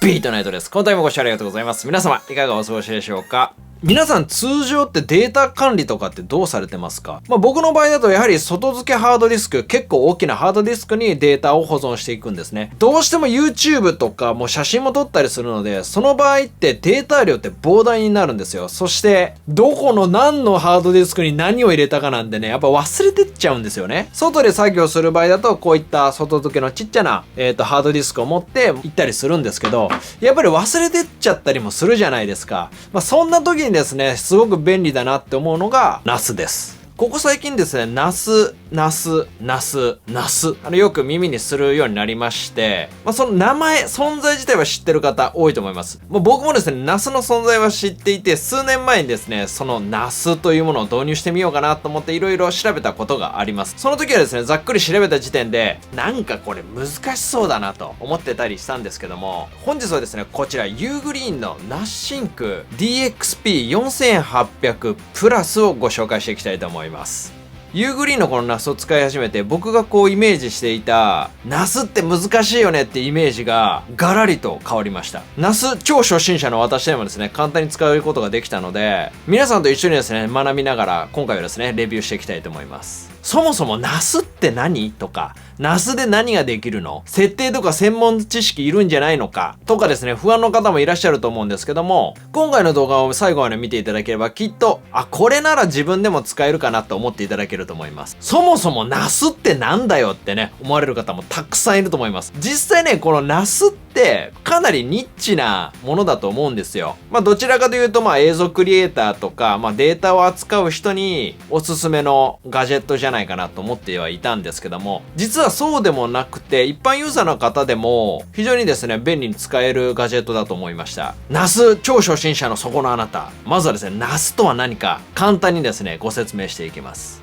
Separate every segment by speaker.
Speaker 1: ビートナイトです。今回もご視聴ありがとうございます。皆様、いかがお過ごしでしょうか？皆さん通常ってデータ管理とかってどうされてますか？僕の場合だとやはり外付けハードディスク、結構大きなハードディスクにデータを保存していくんですね。どうしても YouTube とかもう写真も撮ったりするので、その場合ってデータ量って膨大になるんですよ。そして、どこの何のハードディスクに何を入れたかなんてね、やっぱ忘れてっちゃうんですよね。外で作業する場合だと、こういった外付けのちっちゃな、ハードディスクを持って行ったりするんですけど、やっぱり忘れてっちゃったりもするじゃないですか。そんな時にですね、すごく便利だなって思うのが NAS です。ここ最近ですね、NAS、よく耳にするようになりまして、その名前、存在自体は知ってる方多いと思います。僕もですね、NAS の存在は知っていて、数年前にですね、その NAS というものを導入してみようかなと思っていろいろ調べたことがあります。その時はですね、ざっくり調べた時点で、なんかこれ難しそうだなと思ってたりしたんですけども、本日はですね、こちら Ugreen の NASSync DXP4800 プラスをご紹介していきたいと思います。Ugreen のこの NAS を使い始めて僕がこうイメージしていた NAS って難しいよねってイメージがガラリと変わりました。NAS 超初心者の私でもですね、簡単に使うことができたので、皆さんと一緒にですね、学びながら今回はですね、レビューしていきたいと思います。そもそも NAS って何とか、NAS で何ができるの？設定とか専門知識いるんじゃないのかとかですね、不安の方もいらっしゃると思うんですけども、今回の動画を最後まで見ていただければきっと、これなら自分でも使えるかなと思っていただけると思います。そもそも NAS ってなんだよってね、思われる方もたくさんいると思います。実際ね、この NAS ってかなりニッチなものだと思うんですよ。どちらかというと映像クリエイターとか、データを扱う人におすすめのガジェットじゃないかなと思ってはいたんですけども、実はそうでもなくて、一般ユーザーの方でも非常にですね、便利に使えるガジェットだと思いました。NAS 超初心者のそこのあなた。まずはですね、NAS とは何か簡単にですね、ご説明していきます。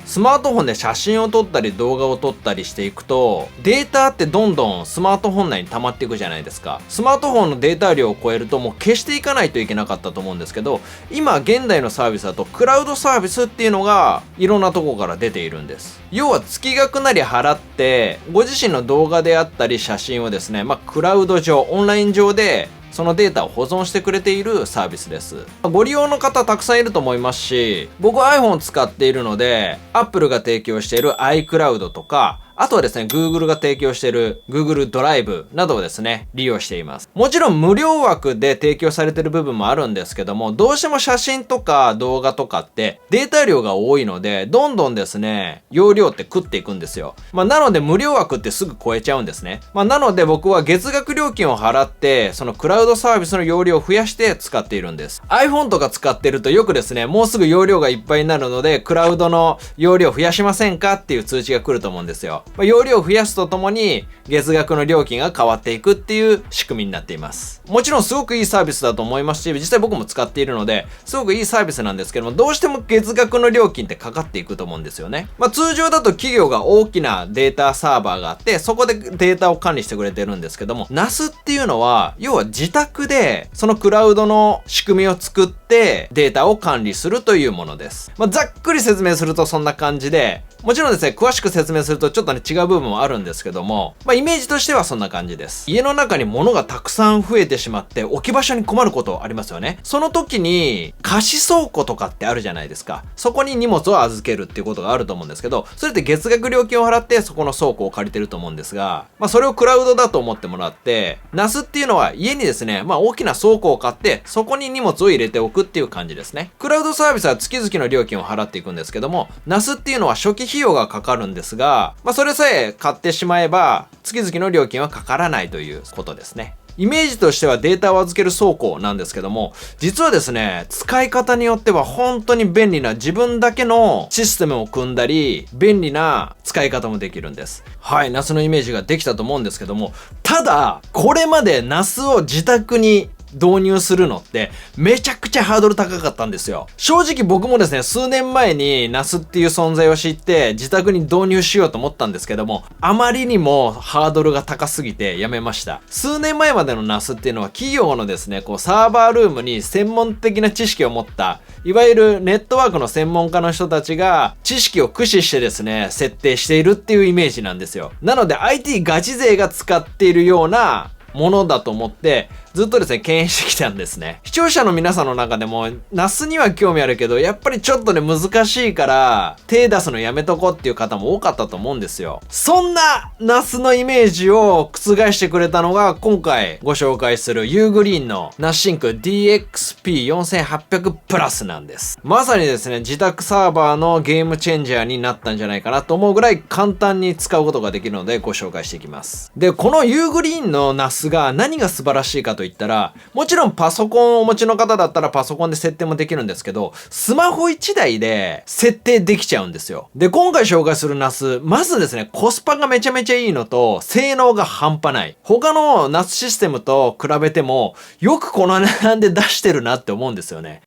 Speaker 1: スマートフォンで写真を撮ったり動画を撮ったりしていくと、データってどんどんスマートフォン内に溜まっていくじゃないですか。スマートフォンのデータ量を超えるともう消していかないといけなかったと思うんですけど、今現代のサービスだとクラウドサービスっていうのがいろんなとこから出ているんです。要は月額なり払って、ご自身の動画であったり写真をですね、クラウド上、オンライン上でそのデータを保存してくれているサービスです。ご利用の方たくさんいると思いますし、僕は iPhone を使っているので、Apple が提供している iCloud とか、あとはですね、Google が提供している Google ドライブなどをですね、利用しています。もちろん無料枠で提供されている部分もあるんですけども、どうしても写真とか動画とかってデータ量が多いので、どんどんですね、容量って食っていくんですよ。なので無料枠ってすぐ超えちゃうんですね。なので僕は月額料金を払って、そのクラウドサービスの容量を増やして使っているんです。iPhone とか使ってるとよくですね、もうすぐ容量がいっぱいになるので、クラウドの容量増やしませんかっていう通知が来ると思うんですよ。容量を増やすとともに月額の料金が変わっていくっていう仕組みになっています。もちろんすごくいいサービスだと思いますし、実際僕も使っているので、すごくいいサービスなんですけども、どうしても月額の料金ってかかっていくと思うんですよね。通常だと企業が大きなデータサーバーがあって、そこでデータを管理してくれてるんですけども、NAS っていうのは、要は自宅でそのクラウドの仕組みを作ってデータを管理するというものです。ざっくり説明するとそんな感じで、もちろんですね、詳しく説明するとちょっとね、違う部分もあるんですけども、イメージとしてはそんな感じです。家の中に物がたくさん増えてしまって置き場所に困ることありますよね。その時に貸し倉庫とかってあるじゃないですか。そこに荷物を預けるっていうことがあると思うんですけど、それって月額料金を払ってそこの倉庫を借りてると思うんですが、それをクラウドだと思ってもらって、NAS っていうのは家にですね、大きな倉庫を買ってそこに荷物を入れておくっていう感じですね。クラウドサービスは月々の料金を払っていくんですけども、NAS っていうのは初期費用がかかるんですが、それさえ買ってしまえば月々の料金はかからないということですね。イメージとしてはデータを預ける倉庫なんですけども、実はですね、使い方によっては本当に便利な自分だけのシステムを組んだり、便利な使い方もできるんです。はい、NAS のイメージができたと思うんですけども、ただ、これまで NAS を自宅に導入するのってめちゃくちゃハードル高かったんですよ。正直僕もですね、数年前に NAS っていう存在を知って自宅に導入しようと思ったんですけども、あまりにもハードルが高すぎてやめました。数年前までの NAS っていうのは企業のですね、こうサーバールームに専門的な知識を持った、いわゆるネットワークの専門家の人たちが知識を駆使してですね、設定しているっていうイメージなんですよ。なので IT ガチ勢が使っているようなものだと思ってずっとですね、敬遠してきたんですね。視聴者の皆さんの中でも、NAS には興味あるけど、やっぱりちょっとね、難しいから、手出すのやめとこうっていう方も多かったと思うんですよ。そんな NAS のイメージを覆してくれたのが、今回ご紹介する Ugreen の NASSync DXP4800 プラスなんです。まさにですね、自宅サーバーのゲームチェンジャーになったんじゃないかなと思うぐらい簡単に使うことができるのでご紹介していきます。で、この Ugreen の NAS が何が素晴らしいかと言ったら、もちろんパソコンをお持ちの方だったらパソコンで設定もできるんですけど、スマホ1台で設定できちゃうんですよ。で、今回紹介する NAS、まずですね、コスパがめちゃめちゃいいのと、性能が半端ない。他の NAS システムと比べても、よくこの値段で出してるなって思うんですよね。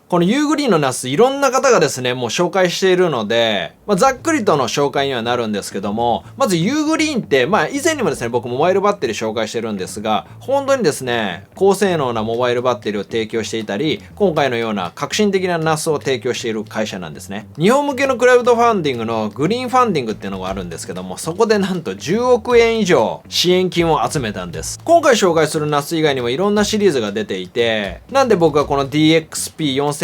Speaker 1: この Ugreen の NAS、いろんな方がですね、もう紹介しているので、ざっくりとの紹介にはなるんですけども、まず Ugreenって、以前にもですね、僕モバイルバッテリー紹介してるんですが、本当にですね、高性能なモバイルバッテリーを提供していたり、今回のような革新的な NAS を提供している会社なんですね。日本向けのクラウドファンディングのグリーンファンディングっていうのがあるんですけども、そこでなんと10億円以上支援金を集めたんです。今回紹介する NAS 以外にもいろんなシリーズが出ていて、なんで僕はこの DXP4800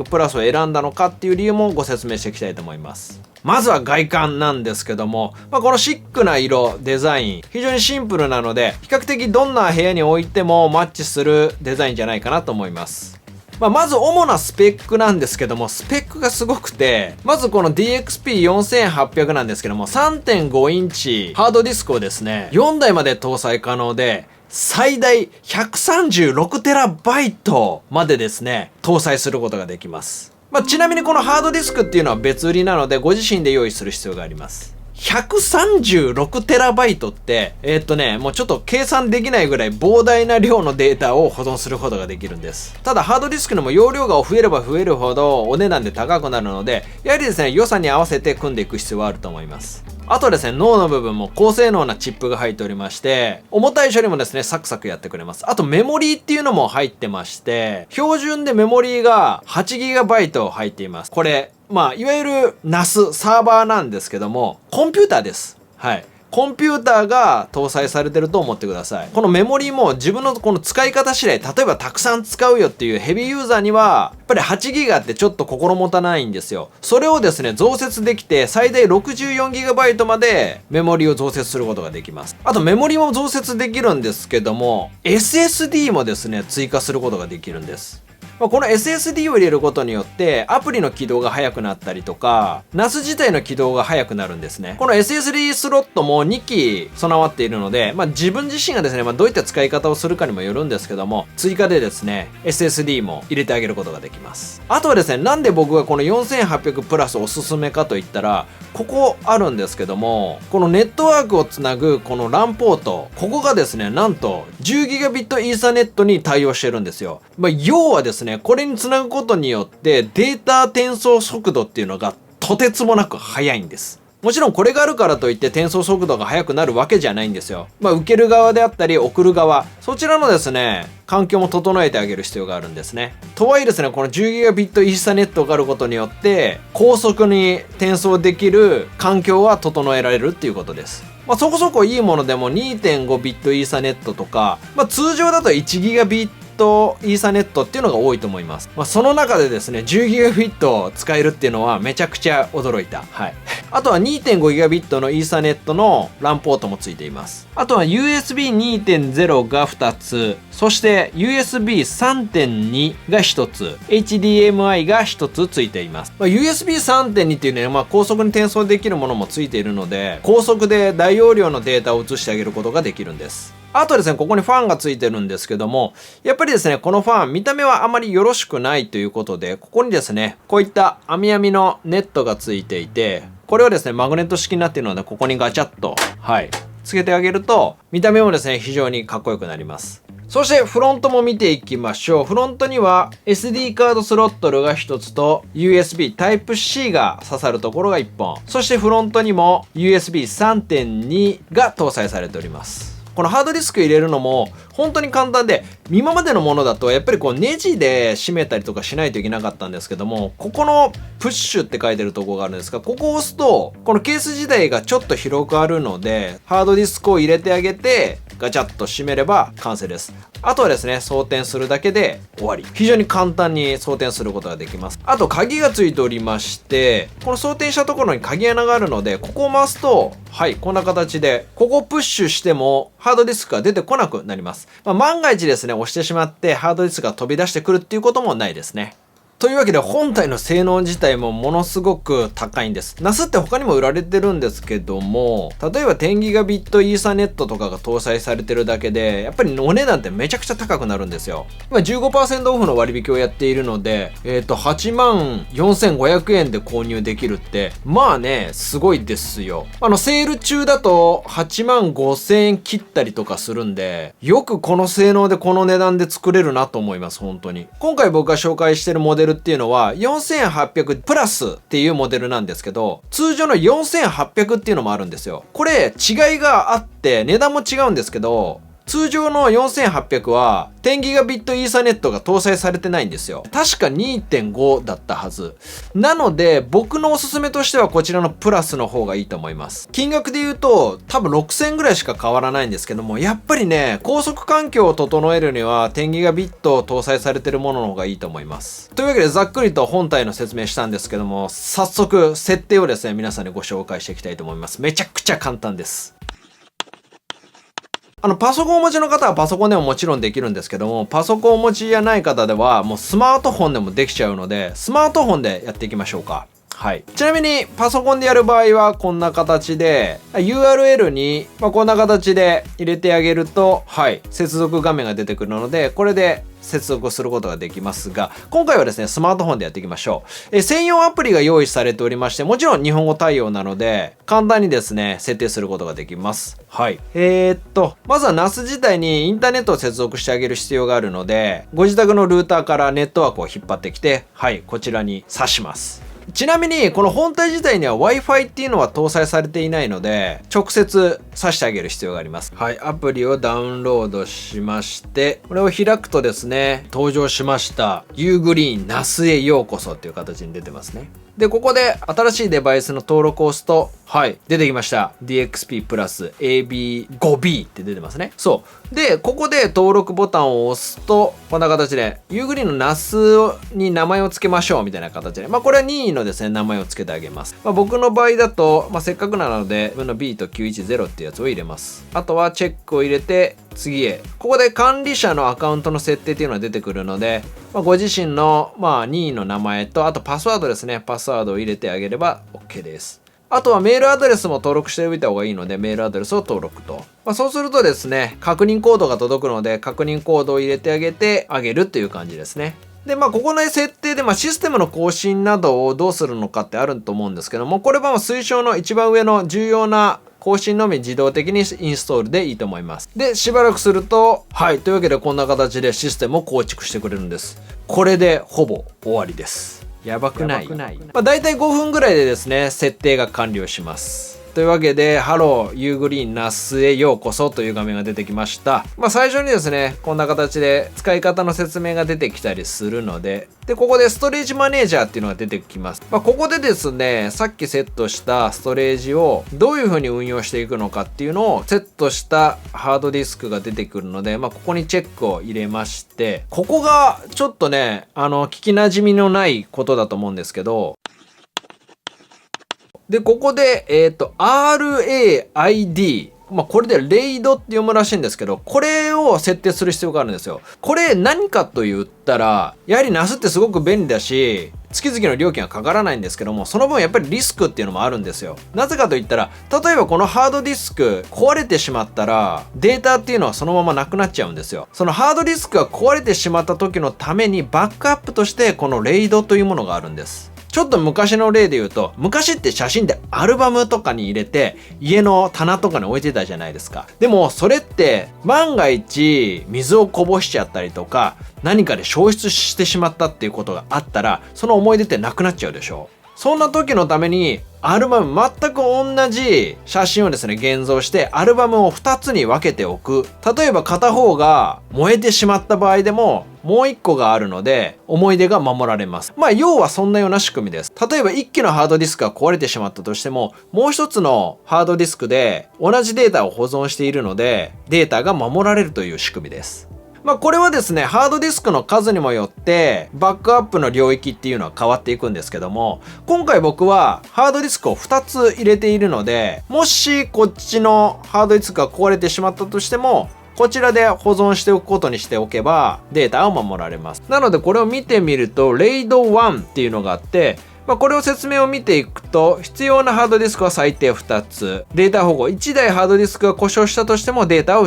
Speaker 1: プラスを選んだのかっていう理由もご説明していきたいと思います。まずは外観なんですけども、このシックな色、デザイン、非常にシンプルなので、比較的どんな部屋に置いてもマッチするデザインじゃないかなと思います。まず主なスペックなんですけども、スペックがすごくて、まずこの DXP4800 なんですけども、3.5 インチハードディスクをですね、4台まで搭載可能で、最大 136TB までですね、搭載することができます。ちなみにこのハードディスクっていうのは別売りなので、ご自身で用意する必要があります。136TB って、もうちょっと計算できないぐらい膨大な量のデータを保存することができるんです。ただハードディスクでも容量が増えれば増えるほどお値段で高くなるので、やはりですね、予算に合わせて組んでいく必要はあると思います。あとはですね、脳の部分も高性能なチップが入っておりまして、重たい処理もですね、サクサクやってくれます。あとメモリーっていうのも入ってまして、標準でメモリーが 8GB 入っています。これ、いわゆる NAS サーバーなんですけども、コンピューターです。はい。コンピューターが搭載されてると思ってください。このメモリーも自分のこの使い方次第、例えばたくさん使うよっていうヘビーユーザーには、やっぱり 8GB ってちょっと心もたないんですよ。それをですね、増設できて、最大 64GB までメモリーを増設することができます。あとメモリーも増設できるんですけども、SSD もですね、追加することができるんです。この SSD を入れることによってアプリの起動が速くなったりとか NAS 自体の起動が速くなるんですね。この SSD スロットも2機備わっているので、自分自身がですね、どういった使い方をするかにもよるんですけども、追加でですね SSD も入れてあげることができます。あとはですね、なんで僕がこの4800プラスおすすめかといったら、ここあるんですけども、このネットワークをつなぐこの LAN ポート、ここがですね、なんと 10Gb イーサネットに対応してるんですよ。要はですね、これにつなぐことによってデータ転送速度っていうのがとてつもなく速いんです。もちろんこれがあるからといって転送速度が速くなるわけじゃないんですよ。受ける側であったり送る側、そちらのですね、環境も整えてあげる必要があるんですね。とはいえですね、この 10Gb イーサネットがあることによって高速に転送できる環境は整えられるっていうことです。そこそこいいものでも 2.5 ビットイーサネットとか、通常だと 1Gbイーサネットっていうのが多いと思います。その中でですね、10Gb を使えるっていうのはめちゃくちゃ驚いた。はい。あとは 2.5Gb のイーサネットの LAN ポートもついています。あとは USB2.0 が2つ、そして USB3.2 が1つ、HDMI が1つついています。USB3.2 っていうね、高速に転送できるものもついているので、高速で大容量のデータを移してあげることができるんです。あとですね、ここにファンがついてるんですけども、やっぱりですね、このファン、見た目はあまりよろしくないということで、ここにですね、こういった網網のネットがついていて、これはですね、マグネット式になっているので、ここにガチャッと、はい、つけてあげると、見た目もですね、非常にかっこよくなります。そしてフロントも見ていきましょう。フロントには SD カードスロットルが1つと USB Type-C が刺さるところが1本。そしてフロントにも USB 3.2 が搭載されております。このハードディスク入れるのも本当に簡単で、今までのものだとやっぱりこうネジで締めたりとかしないといけなかったんですけども、ここのプッシュって書いてるところがあるんですが、ここを押すとこのケース自体がちょっと広くあるので、ハードディスクを入れてあげてガチャッと閉めれば完成です。あとはですね、装填するだけで終わり。非常に簡単に装填することができます。あと鍵がついておりまして、この装填したところに鍵穴があるので、ここを回すと、はい、こんな形で、ここをプッシュしてもハードディスクが出てこなくなります。万が一ですね、押してしまってハードディスクが飛び出してくるっていうこともないですね。というわけで本体の性能自体もものすごく高いんです。NAS って他にも売られてるんですけども、例えば 10GB イーサネットとかが搭載されてるだけで、やっぱりお値段ってめちゃくちゃ高くなるんですよ。今 15% オフの割引をやっているので、84,500円で購入できるって、まあね、すごいですよ。セール中だと85,000円切ったりとかするんで、よくこの性能でこの値段で作れるなと思います、本当に。今回僕が紹介してるモデルっていうのは4800プラスっていうモデルなんですけど、通常の4800っていうのもあるんですよ。これ違いがあって値段も違うんですけど、通常の4800は 10GB イーサネットが搭載されてないんですよ。確か 2.5 だったはず。なので僕のおすすめとしてはこちらのプラスの方がいいと思います。金額で言うと多分6000ぐらいしか変わらないんですけども、やっぱりね、高速環境を整えるには 10GB 搭載されてるものの方がいいと思います。というわけでざっくりと本体の説明したんですけども、早速設定をですね、皆さんにご紹介していきたいと思います。めちゃくちゃ簡単です。パソコンをお持ちの方はパソコンでももちろんできるんですけども、パソコンをお持ちじゃない方ではもうスマートフォンでもできちゃうので、スマートフォンでやっていきましょうか。はい。ちなみにパソコンでやる場合はこんな形で URL に、こんな形で入れてあげると、はい、接続画面が出てくるので、これで接続することができますが、今回はですね、スマートフォンでやっていきましょう。専用アプリが用意されておりまして、もちろん日本語対応なので、簡単にですね、設定することができます。はい。まずは NAS 自体にインターネットを接続してあげる必要があるので、ご自宅のルーターからネットワークを引っ張ってきて、はい、こちらに挿します。ちなみにこの本体自体には Wi-Fi っていうのは搭載されていないので、直接挿してあげる必要があります。はい、アプリをダウンロードしまして、これを開くとですね、登場しました Ugreen NAS へようこそっていう形に出てますね。で、ここで新しいデバイスの登録を押すと、はい、出てきました。DXP プラス AB5B って出てますね。そう。で、ここで登録ボタンを押すと、こんな形で、Ugreenの NAS に名前を付けましょうみたいな形で、これは任意のですね、名前を付けてあげます。僕の場合だと、せっかくなので、自分の B と910っていうやつを入れます。あとはチェックを入れて、次へ。ここで管理者のアカウントの設定っていうのが出てくるので、ご自身の、任意の名前と、あとパスワードですね。パスワードを入れてあげれば OK です。あとはメールアドレスも登録しておいた方がいいので、メールアドレスを登録と。そうするとですね、確認コードが届くので、確認コードを入れてあげてあげるっていう感じですね。で、ここの設定で、システムの更新などをどうするのかってあると思うんですけども、これは推奨の一番上の重要な更新のみ自動的にインストールでいいと思います。で、しばらくすると、はい、というわけでこんな形でシステムを構築してくれるんです。これでほぼ終わりです。やばくない？だいたい5分ぐらいでですね、設定が完了します。というわけで、ハロー、Ugreen NAS へようこそという画面が出てきました。最初にですね、こんな形で使い方の説明が出てきたりするので、で、ここでストレージマネージャーっていうのが出てきます。ここでですね、さっきセットしたストレージをどういう風に運用していくのかっていうのをセットしたハードディスクが出てくるので、ここにチェックを入れまして、ここがちょっとね、聞き馴染みのないことだと思うんですけど、で、ここで、RAID。これでレイドって読むらしいんですけど、これを設定する必要があるんですよ。これ何かと言ったら、やはり NAS ってすごく便利だし、月々の料金はかからないんですけども、その分やっぱりリスクっていうのもあるんですよ。なぜかと言ったら、例えばこのハードディスク壊れてしまったら、データっていうのはそのままなくなっちゃうんですよ。そのハードディスクが壊れてしまった時のためにバックアップとしてこのレイドというものがあるんです。ちょっと昔の例で言うと、昔って写真でアルバムとかに入れて家の棚とかに置いてたじゃないですか。でもそれって万が一水をこぼしちゃったりとか何かで消失してしまったっていうことがあったら、その思い出ってなくなっちゃうでしょ。そんな時のためにアルバム全く同じ写真をですね現像してアルバムを2つに分けておく。例えば片方が燃えてしまった場合でももう1個があるので思い出が守られます。要はそんなような仕組みです。例えば1機のハードディスクが壊れてしまったとしても、もう1つのハードディスクで同じデータを保存しているのでデータが守られるという仕組みです。これはですね、ハードディスクの数にもよってバックアップの領域っていうのは変わっていくんですけども、今回僕はハードディスクを2つ入れているので、もしこっちのハードディスクが壊れてしまったとしても、こちらで保存しておくことにしておけばデータを守られます。なのでこれを見てみると、RAID 1っていうのがあって、これを説明を見ていくと、必要なハードディスクは最低2つ。データ保護。1台ハードディスクが故障したとしてもデータは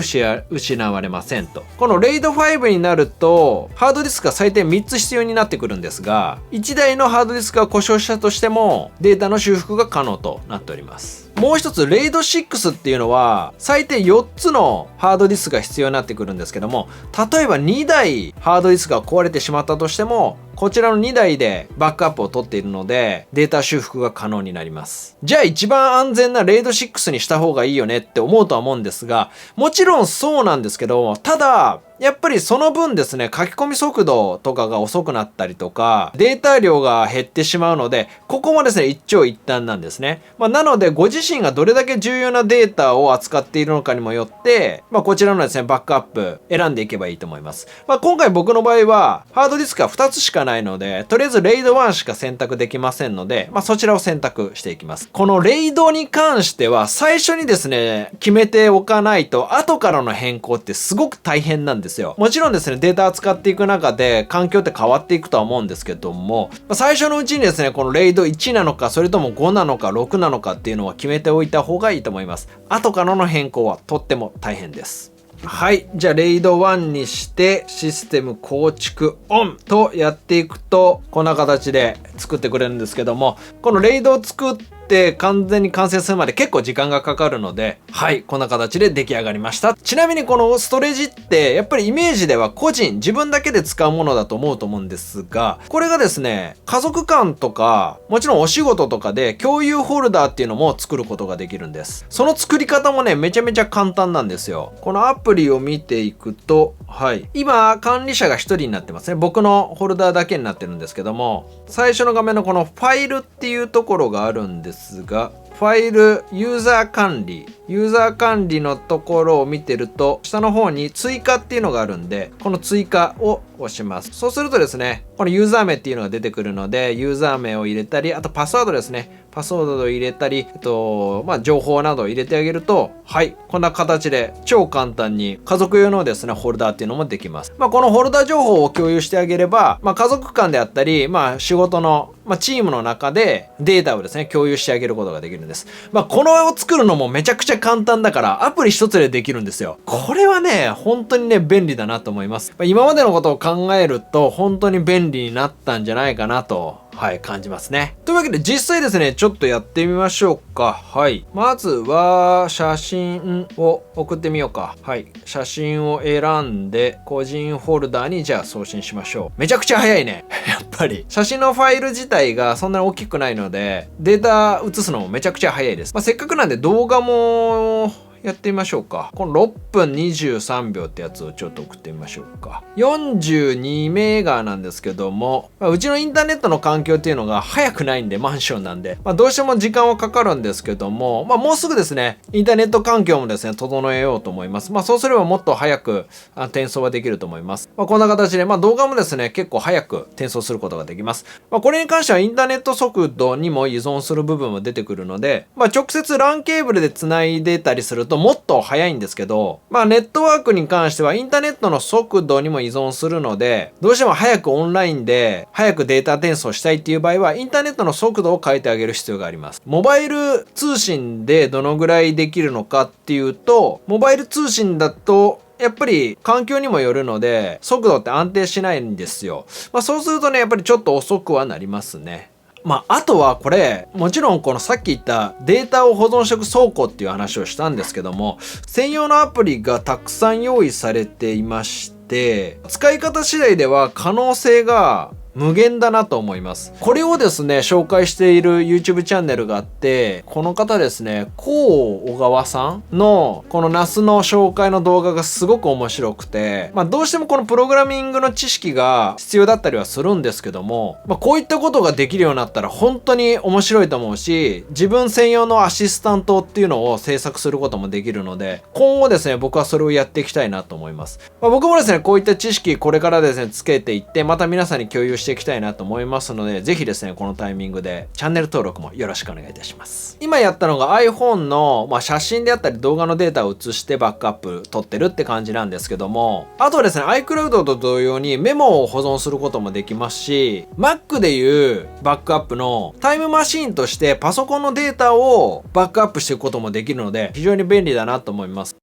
Speaker 1: 失われませんと。この RAID 5になると、ハードディスクが最低3つ必要になってくるんですが、1台のハードディスクが故障したとしても、データの修復が可能となっております。もう一つ RAID 6っていうのは最低4つのハードディスクが必要になってくるんですけども、例えば2台ハードディスクが壊れてしまったとしても、こちらの2台でバックアップを取っているのでデータ修復が可能になります。じゃあ一番安全な RAID 6にした方がいいよねって思うとは思うんですが、もちろんそうなんですけど、ただやっぱりその分ですね、書き込み速度とかが遅くなったりとか、データ量が減ってしまうので、ここもですね、一長一短なんですね。なので、ご自身がどれだけ重要なデータを扱っているのかにもよって、こちらのですね、バックアップ選んでいけばいいと思います。今回僕の場合は、ハードディスクが2つしかないので、とりあえず RAID 1しか選択できませんので、そちらを選択していきます。この RAID に関しては、最初にですね、決めておかないと、後からの変更ってすごく大変なんですよ。もちろんですね、データを使っていく中で環境って変わっていくとは思うんですけども、最初のうちにですね、この RAID 1なのか、それとも5なのか、6なのかっていうのは決めておいた方がいいと思います。後からの変更はとっても大変です。はい。じゃあ、RAID 1にしてシステム構築オンとやっていくと、こんな形で作ってくれるんですけども、この RAID を作って完全に完成するまで結構時間がかかるので、はい、こんな形で出来上がりました。ちなみにこのストレージってやっぱりイメージでは個人、自分だけで使うものだと思うと思うんですが、これがですね、家族間とか、もちろんお仕事とかで共有ホルダーっていうのも作ることができるんです。その作り方もね、めちゃめちゃ簡単なんですよ。このアプリを見ていくと、はい。今、管理者が1人になってますね。僕のホルダーだけになってるんですけども、最初の画面のこのファイルっていうところがあるんですが、ファイル、ユーザー管理のところを見てると、下の方に追加っていうのがあるんで、この追加を押します。そうするとですね、このユーザー名っていうのが出てくるので、ユーザー名を入れたり、あとパスワードですね。パスワードを入れたり、情報などを入れてあげると、はい、こんな形で超簡単に家族用のですね、ホルダーっていうのもできます。このホルダー情報を共有してあげれば、家族間であったり、仕事のチームの中でデータをですね、共有してあげることができるんです。このを作るのもめちゃくちゃ簡単だから、アプリ一つでできるんですよ。これはね、本当にね、便利だなと思います。今までのことを考えると、本当に便利になったんじゃないかなと、はい、感じますね。というわけで実際ですね、ちょっとやってみましょうか。はい。まずは、写真を送ってみようか。はい。写真を選んで、個人フォルダーにじゃあ送信しましょう。めちゃくちゃ早いね。やっぱり。写真のファイル自体がそんなに大きくないので、データ移すのもめちゃくちゃ早いです。せっかくなんで動画も、やってみましょうか。この6分23秒ってやつをちょっと送ってみましょうか。42メガなんですけども、うちのインターネットの環境っていうのが早くないんで、マンションなんで、どうしても時間はかかるんですけども、もうすぐですね、インターネット環境もですね、整えようと思います。そうすればもっと早く転送はできると思います。こんな形で、動画もですね、結構早く転送することができます。これに関してはインターネット速度にも依存する部分も出てくるので、直接 LAN ケーブルで繋いでたりするともっと早いんですけど、ネットワークに関してはインターネットの速度にも依存するので、どうしても早くオンラインで早くデータ転送したいっていう場合はインターネットの速度を変えてあげる必要があります。モバイル通信でどのぐらいできるのかっていうと、モバイル通信だとやっぱり環境にもよるので速度って安定しないんですよ。そうするとね、やっぱりちょっと遅くはなりますね。あとはこれ、もちろんこのさっき言ったデータを保存しておく倉庫っていう話をしたんですけども、専用のアプリがたくさん用意されていまして、使い方次第では可能性が無限だなと思います。これをですね、紹介している YouTube チャンネルがあって、この方ですね、コウ小川さんのこのナスの紹介の動画がすごく面白くて、どうしてもこのプログラミングの知識が必要だったりはするんですけども、こういったことができるようになったら本当に面白いと思うし、自分専用のアシスタントっていうのを制作することもできるので、今後ですね、僕はそれをやっていきたいなと思います。僕もですね、こういった知識これからですね、つけていって、また皆さんに共有していきたいなと思いますので、ぜひですね、このタイミングでチャンネル登録もよろしくお願いいたします。今やったのが iPhone の、写真であったり動画のデータを写してバックアップ取ってるって感じなんですけども、あとはですね、iCloud と同様にメモを保存することもできますし、Mac でいうバックアップのタイムマシーンとしてパソコンのデータをバックアップしていくこともできるので、非常に便利だなと思います。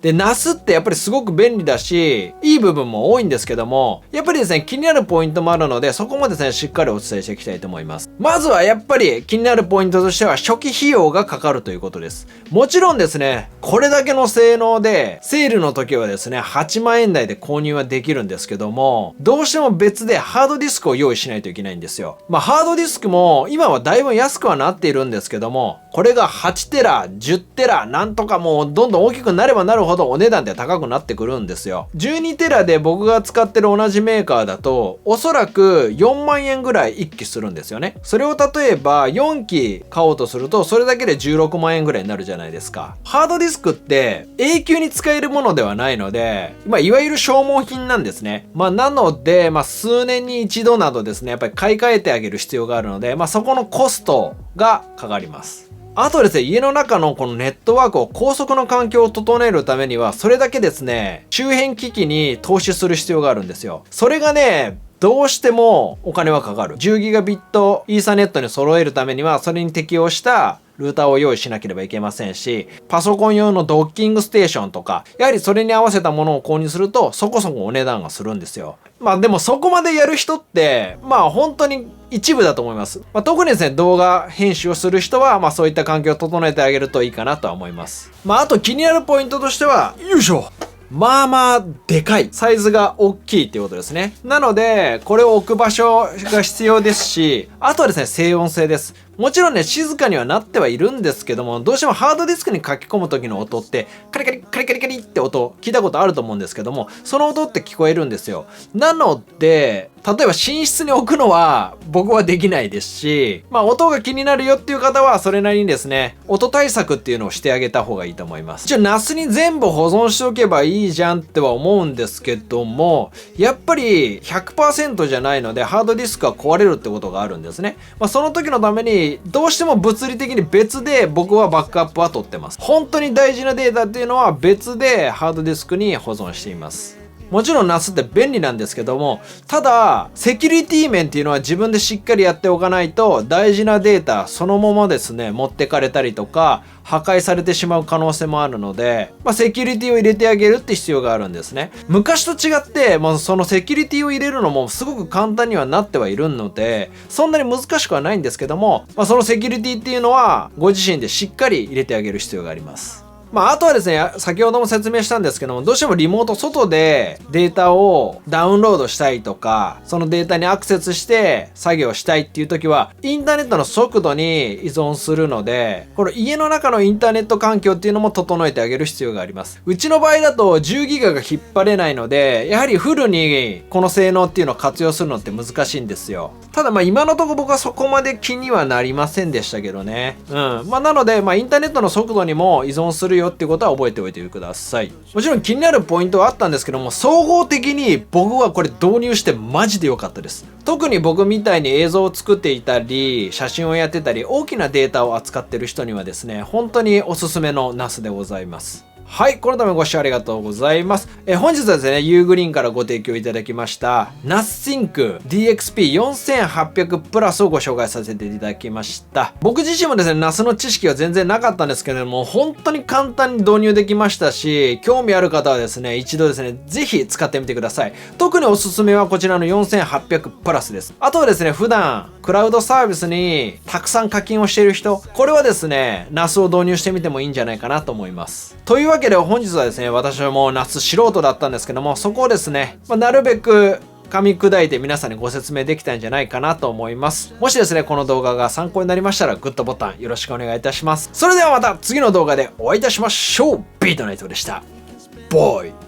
Speaker 1: で、NAS ってやっぱりすごく便利だし、いい部分も多いんですけども、やっぱりですね、気になるポイントもあるので、そこもですね、しっかりお伝えしていきたいと思います。まずはやっぱり気になるポイントとしては、初期費用がかかるということです。もちろんですね、これだけの性能で、セールの時はですね、8万円台で購入はできるんですけども、どうしても別でハードディスクを用意しないといけないんですよ。ハードディスクも今はだいぶ安くはなっているんですけども、これが8テラ、10テラ、なんとかもうどんどん大きくなればなるほどお値段で高くなってくるんですよ。12テラで僕が使ってる同じメーカーだと、おそらく4万円ぐらい1機するんですよね。それを例えば4機買おうとすると、それだけで16万円ぐらいになるじゃないですか。ハードディスクって永久に使えるものではないので、いわゆる消耗品なんですね。なので、数年に一度などですね、やっぱり買い替えてあげる必要があるので、そこのコストがかかります。あとですね、家の中のこのネットワークを高速の環境を整えるためには、それだけですね、周辺機器に投資する必要があるんですよ。それがね、どうしてもお金はかかる。10ギガビットイーサネットに揃えるためには、それに適応したルーターを用意しなければいけませんし、パソコン用のドッキングステーションとか、やはりそれに合わせたものを購入すると、そこそこお値段がするんですよ。でもそこまでやる人って、本当に一部だと思います。特にですね、動画編集をする人は、そういった環境を整えてあげるといいかなとは思います。あと気になるポイントとしては、よいしょ、でかい。サイズが大きいっていうことですね。なので、これを置く場所が必要ですし、あとはですね、静音性です。もちろんね、静かにはなってはいるんですけども、どうしてもハードディスクに書き込む時の音って、カリカリカリカリカリって音、聞いたことあると思うんですけども、その音って聞こえるんですよ。なので、例えば寝室に置くのは僕はできないですし、音が気になるよっていう方はそれなりにですね、音対策っていうのをしてあげた方がいいと思います。NAS に全部保存しておけばいいじゃんっては思うんですけども、やっぱり 100% じゃないのでハードディスクは壊れるってことがあるんですね。その時のためにどうしても物理的に別で僕はバックアップは取ってます。本当に大事なデータっていうのは別でハードディスクに保存しています。もちろん NAS って便利なんですけども、ただセキュリティ面っていうのは自分でしっかりやっておかないと、大事なデータそのままですね、持ってかれたりとか破壊されてしまう可能性もあるので、セキュリティを入れてあげるって必要があるんですね。昔と違って、そのセキュリティを入れるのもすごく簡単にはなってはいるので、そんなに難しくはないんですけども、そのセキュリティっていうのはご自身でしっかり入れてあげる必要があります。あとはですね、先ほども説明したんですけども、どうしてもリモート外でデータをダウンロードしたいとか、そのデータにアクセスして作業したいっていう時は、インターネットの速度に依存するので、この家の中のインターネット環境っていうのも整えてあげる必要があります。うちの場合だと10ギガが引っ張れないので、やはりフルにこの性能っていうのを活用するのって難しいんですよ。ただ今のところ僕はそこまで気にはなりませんでしたけどね。なので、インターネットの速度にも依存するよっていうことは覚えておいてください。もちろん気になるポイントはあったんですけども、総合的に僕はこれ導入してマジで良かったです。特に僕みたいに映像を作っていたり、写真をやってたり、大きなデータを扱ってる人にはですね、本当におすすめの NAS でございます。はい、このためご視聴ありがとうございます。本日はですね、ユーグリーンからご提供いただきました、ナッシンク DXP4800 プラスをご紹介させていただきました。僕自身もですね、ナスの知識は全然なかったんですけれども、本当に簡単に導入できましたし、興味ある方はですね、一度ですね、ぜひ使ってみてください。特におすすめはこちらの4800プラスです。あとはですね、普段、クラウドサービスにたくさん課金をしている人、これはですね、ナスを導入してみてもいいんじゃないかなと思います。というわけで本日はですね、私はもうナス素人だったんですけども、そこをですね、なるべく噛み砕いて皆さんにご説明できたんじゃないかなと思います。もしですね、この動画が参考になりましたら、グッドボタンよろしくお願いいたします。それではまた次の動画でお会いいたしましょう。ビートナイトでした。ボーイ。